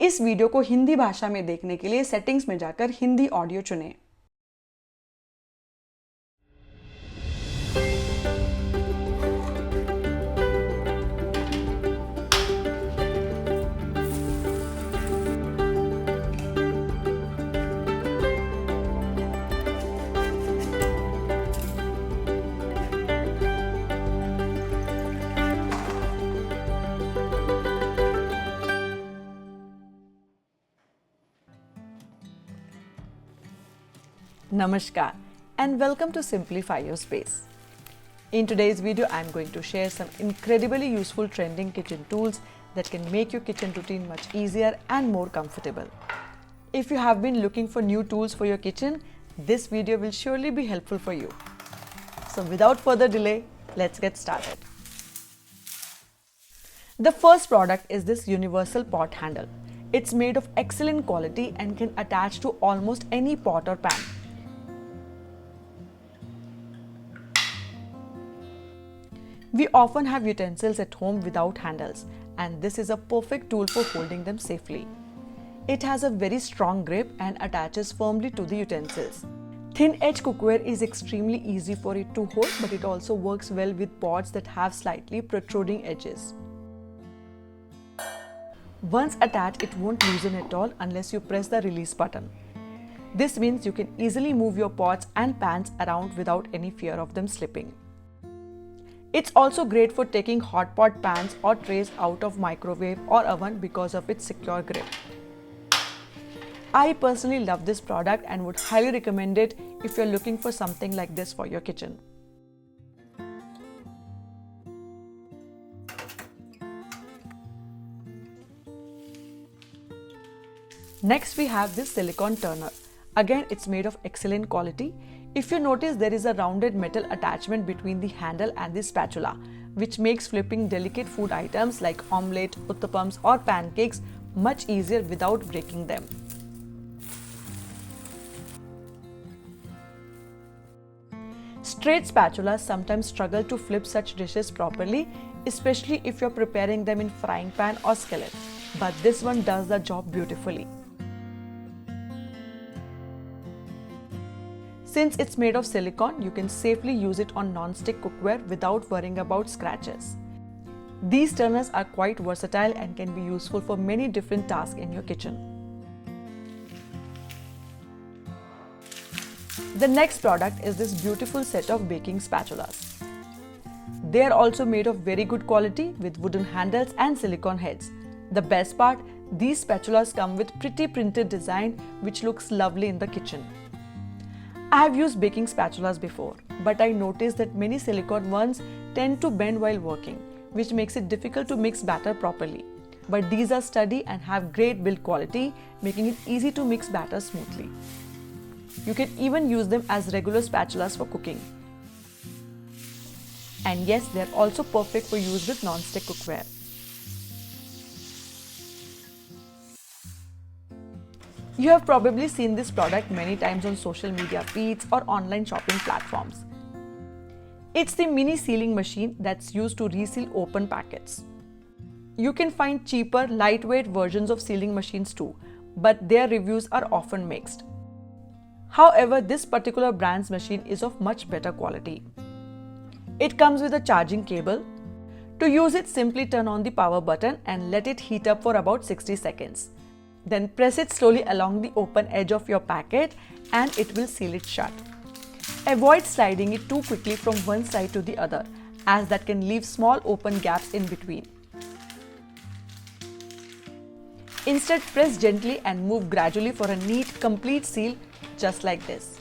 इस वीडियो को हिंदी भाषा में देखने के लिए सेटिंग्स में जाकर हिंदी ऑडियो चुनें। Namaskar and welcome to Simplify Your Space. In today's video, I'm going to share some incredibly useful trending kitchen tools that can make your kitchen routine much easier and more comfortable. If you have been looking for new tools for your kitchen, this video will surely be helpful for you. So without further delay, let's get started. The first product is this universal pot handle. It's made of excellent quality and can attach to almost any pot or pan. We often have utensils at home without handles, and this is a perfect tool for holding them safely. It has a very strong grip and attaches firmly to the utensils. Thin edge cookware is extremely easy for it to hold, but it also works well with pots that have slightly protruding edges. Once attached, it won't loosen at all unless you press the release button. This means you can easily move your pots and pans around without any fear of them slipping. It's also great for taking hot pot pans or trays out of microwave or oven because of its secure grip. I personally love this product and would highly recommend it if you're looking for something like this for your kitchen. Next we have this Silicone Turner. Again, it's made of excellent quality. If you notice, there is a rounded metal attachment between the handle and the spatula, which makes flipping delicate food items like omelette, uttapams or pancakes much easier without breaking them. Straight spatulas sometimes struggle to flip such dishes properly, especially if you're preparing them in frying pan or skillet, but this one does the job beautifully. Since it's made of silicone, you can safely use it on non-stick cookware without worrying about scratches. These turners are quite versatile and can be useful for many different tasks in your kitchen. The next product is this beautiful set of baking spatulas. They are also made of very good quality with wooden handles and silicone heads. The best part, these spatulas come with pretty printed design which looks lovely in the kitchen. I have used baking spatulas before, but I noticed that many silicone ones tend to bend while working, which makes it difficult to mix batter properly. But these are sturdy and have great build quality, making it easy to mix batter smoothly. You can even use them as regular spatulas for cooking. And yes, they are also perfect for use with non-stick cookware. You have probably seen this product many times on social media feeds or online shopping platforms. It's the mini sealing machine that's used to reseal open packets. You can find cheaper, lightweight versions of sealing machines too, but their reviews are often mixed. However, this particular brand's machine is of much better quality. It comes with a charging cable. To use it, simply turn on the power button and let it heat up for about 60 seconds. Then press it slowly along the open edge of your packet and it will seal it shut. Avoid sliding it too quickly from one side to the other, as that can leave small open gaps in between. Instead, press gently and move gradually for a neat, complete seal, just like this.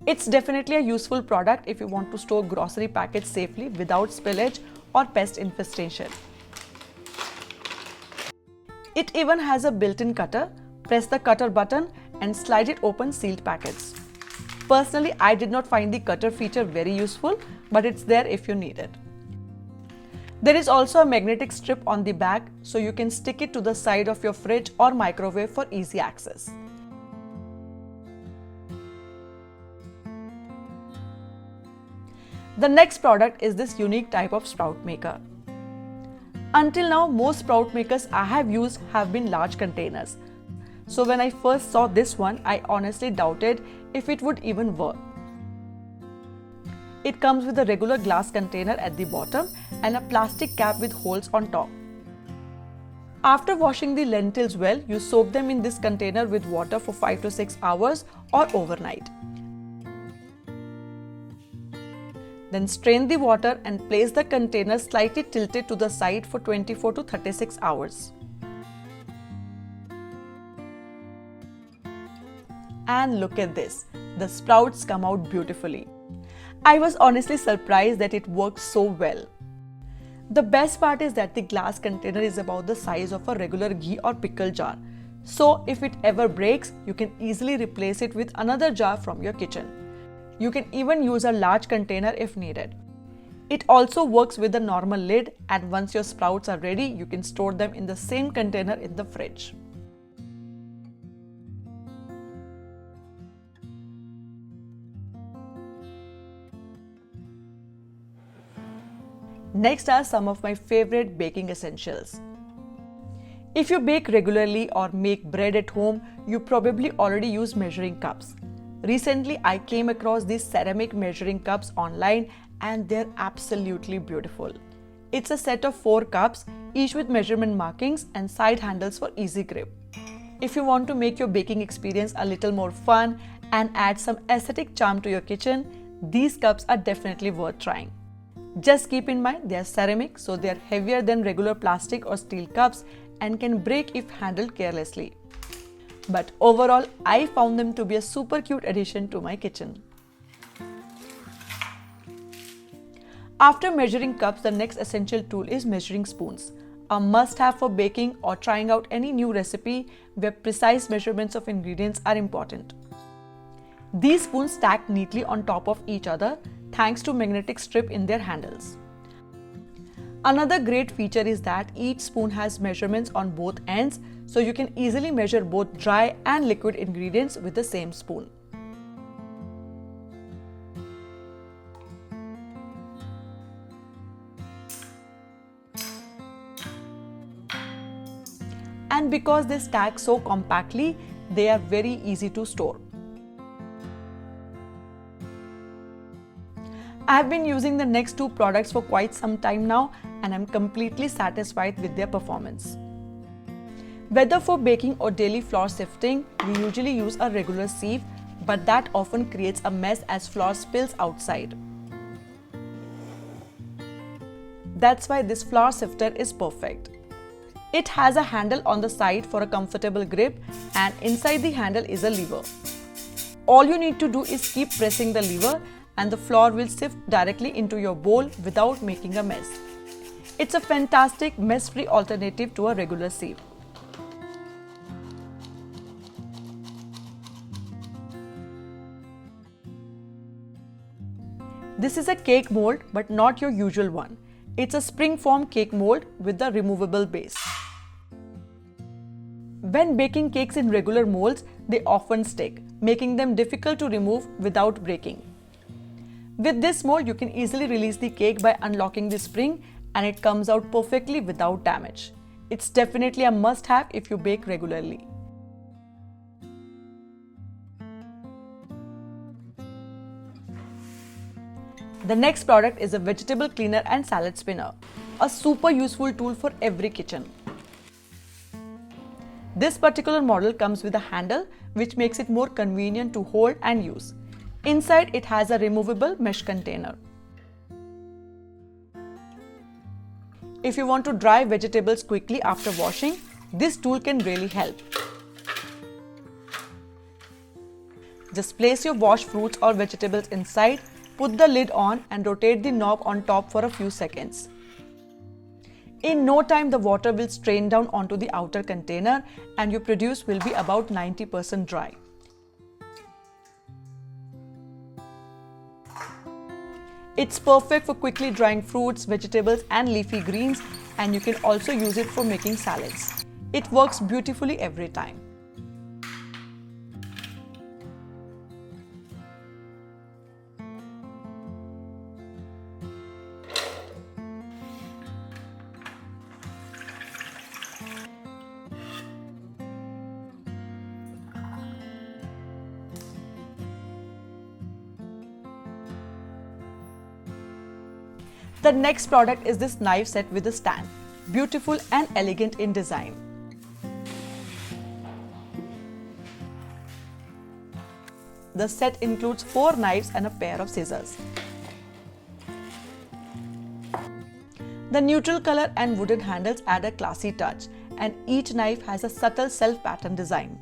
It's definitely a useful product if you want to store grocery packets safely without spillage or pest infestation. It even has a built-in cutter. Press the cutter button and slide it open sealed packets. Personally, I did not find the cutter feature very useful, but it's there if you need it. There is also a magnetic strip on the back, so you can stick it to the side of your fridge or microwave for easy access. The next product is this unique type of sprout maker. Until now, most sprout makers I have used have been large containers. So when I first saw this one, I honestly doubted if it would even work. It comes with a regular glass container at the bottom and a plastic cap with holes on top. After washing the lentils well, you soak them in this container with water for 5 to 6 hours or overnight. Then strain the water and place the container slightly tilted to the side for 24 to 36 hours. And look at this, the sprouts come out beautifully. I was honestly surprised that it worked so well. The best part is that the glass container is about the size of a regular ghee or pickle jar. So if it ever breaks, you can easily replace it with another jar from your kitchen. You can even use a large container if needed. It also works with a normal lid, and once your sprouts are ready, you can store them in the same container in the fridge. Next are some of my favorite baking essentials. If you bake regularly or make bread at home, you probably already use measuring cups. Recently, I came across these ceramic measuring cups online and they're absolutely beautiful. It's a set of 4 cups, each with measurement markings and side handles for easy grip. If you want to make your baking experience a little more fun and add some aesthetic charm to your kitchen, these cups are definitely worth trying. Just keep in mind they are ceramic, so they are heavier than regular plastic or steel cups and can break if handled carelessly. But overall, I found them to be a super cute addition to my kitchen. After measuring cups, the next essential tool is measuring spoons. A must-have for baking or trying out any new recipe where precise measurements of ingredients are important. These spoons stack neatly on top of each other thanks to magnetic strip in their handles. Another great feature is that each spoon has measurements on both ends, so you can easily measure both dry and liquid ingredients with the same spoon. And because they stack so compactly, they are very easy to store. I have been using the next 2 products for quite some time now and I'm completely satisfied with their performance. Whether for baking or daily flour sifting, we usually use a regular sieve, but that often creates a mess as flour spills outside. That's why this flour sifter is perfect. It has a handle on the side for a comfortable grip, and inside the handle is a lever. All you need to do is keep pressing the lever and the flour will sift directly into your bowl without making a mess. It's a fantastic mess-free alternative to a regular sieve. This is a cake mold, but not your usual one. It's a spring-form cake mold with a removable base. When baking cakes in regular molds, they often stick, making them difficult to remove without breaking. With this mold, you can easily release the cake by unlocking the spring and it comes out perfectly without damage. It's definitely a must-have if you bake regularly. The next product is a vegetable cleaner and salad spinner, a super useful tool for every kitchen. This particular model comes with a handle which makes it more convenient to hold and use. Inside it has a removable mesh container. If you want to dry vegetables quickly after washing, this tool can really help. Just place your washed fruits or vegetables inside, put the lid on and rotate the knob on top for a few seconds. In no time, the water will strain down onto the outer container and your produce will be about 90% dry. It's perfect for quickly drying fruits, vegetables and leafy greens, and you can also use it for making salads. It works beautifully every time. The next product is this knife set with a stand. Beautiful and elegant in design. The set includes 4 knives and a pair of scissors. The neutral color and wooden handles add a classy touch, and each knife has a subtle self-pattern design.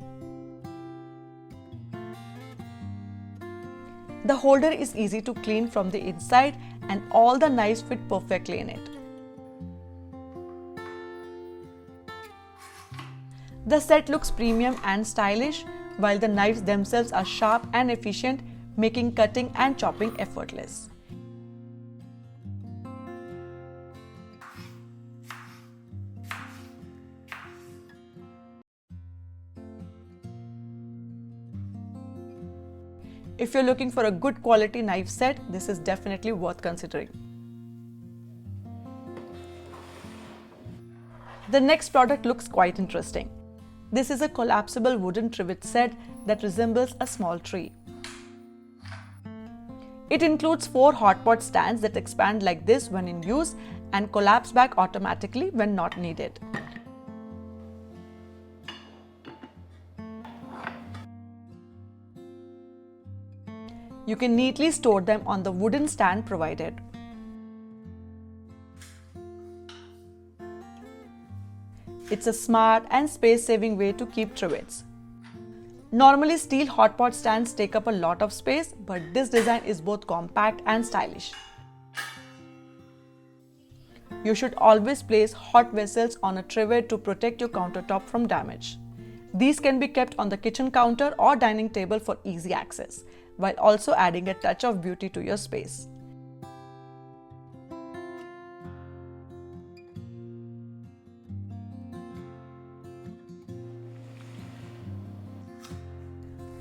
The holder is easy to clean from the inside, and all the knives fit perfectly in it. The set looks premium and stylish, while the knives themselves are sharp and efficient, making cutting and chopping effortless. If you're looking for a good quality knife set, this is definitely worth considering. The next product looks quite interesting. This is a collapsible wooden trivet set that resembles a small tree. It includes 4 hot pot stands that expand like this when in use and collapse back automatically when not needed. You can neatly store them on the wooden stand provided. It's a smart and space-saving way to keep trivets. Normally, steel hot pot stands take up a lot of space, but this design is both compact and stylish. You should always place hot vessels on a trivet to protect your countertop from damage. These can be kept on the kitchen counter or dining table for easy access, while also adding a touch of beauty to your space.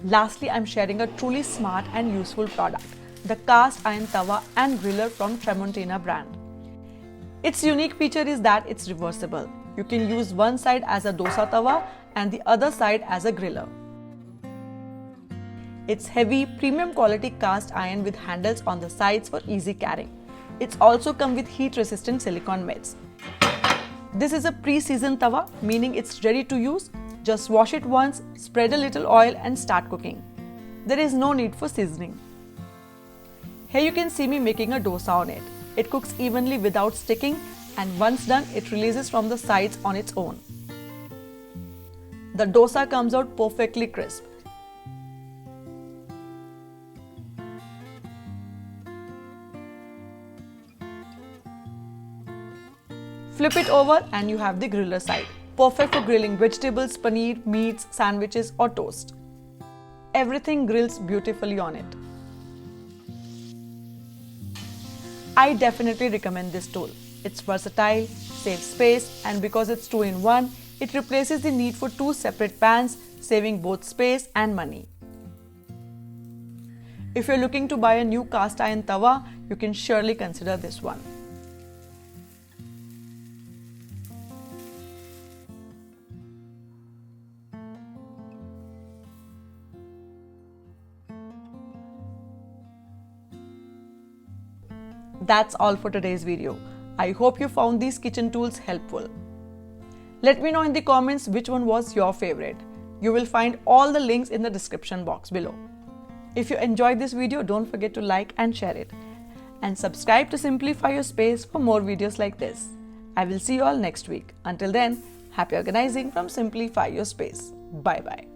Lastly, I'm sharing a truly smart and useful product, the cast iron tawa and griller from Tramontina brand. Its unique feature is that it's reversible. You can use one side as a dosa tawa and the other side as a griller. It's heavy, premium quality cast iron with handles on the sides for easy carrying. It's also come with heat-resistant silicone mitts. This is a pre-seasoned tawa, meaning it's ready to use. Just wash it once, spread a little oil and start cooking. There is no need for seasoning. Here you can see me making a dosa on it. It cooks evenly without sticking, and once done, it releases from the sides on its own. The dosa comes out perfectly crisp. Flip it over and you have the griller side. Perfect for grilling vegetables, paneer, meats, sandwiches or toast. Everything grills beautifully on it. I definitely recommend this tool. It's versatile, saves space, and because it's 2-in-1, it replaces the need for 2 separate pans, saving both space and money. If you're looking to buy a new cast iron tawa, you can surely consider this one. That's all for today's video. I hope you found these kitchen tools helpful. Let me know in the comments which one was your favorite. You will find all the links in the description box below. If you enjoyed this video, don't forget to like and share it. And subscribe to Simplify Your Space for more videos like this. I will see you all next week. Until then, happy organizing from Simplify Your Space. Bye bye.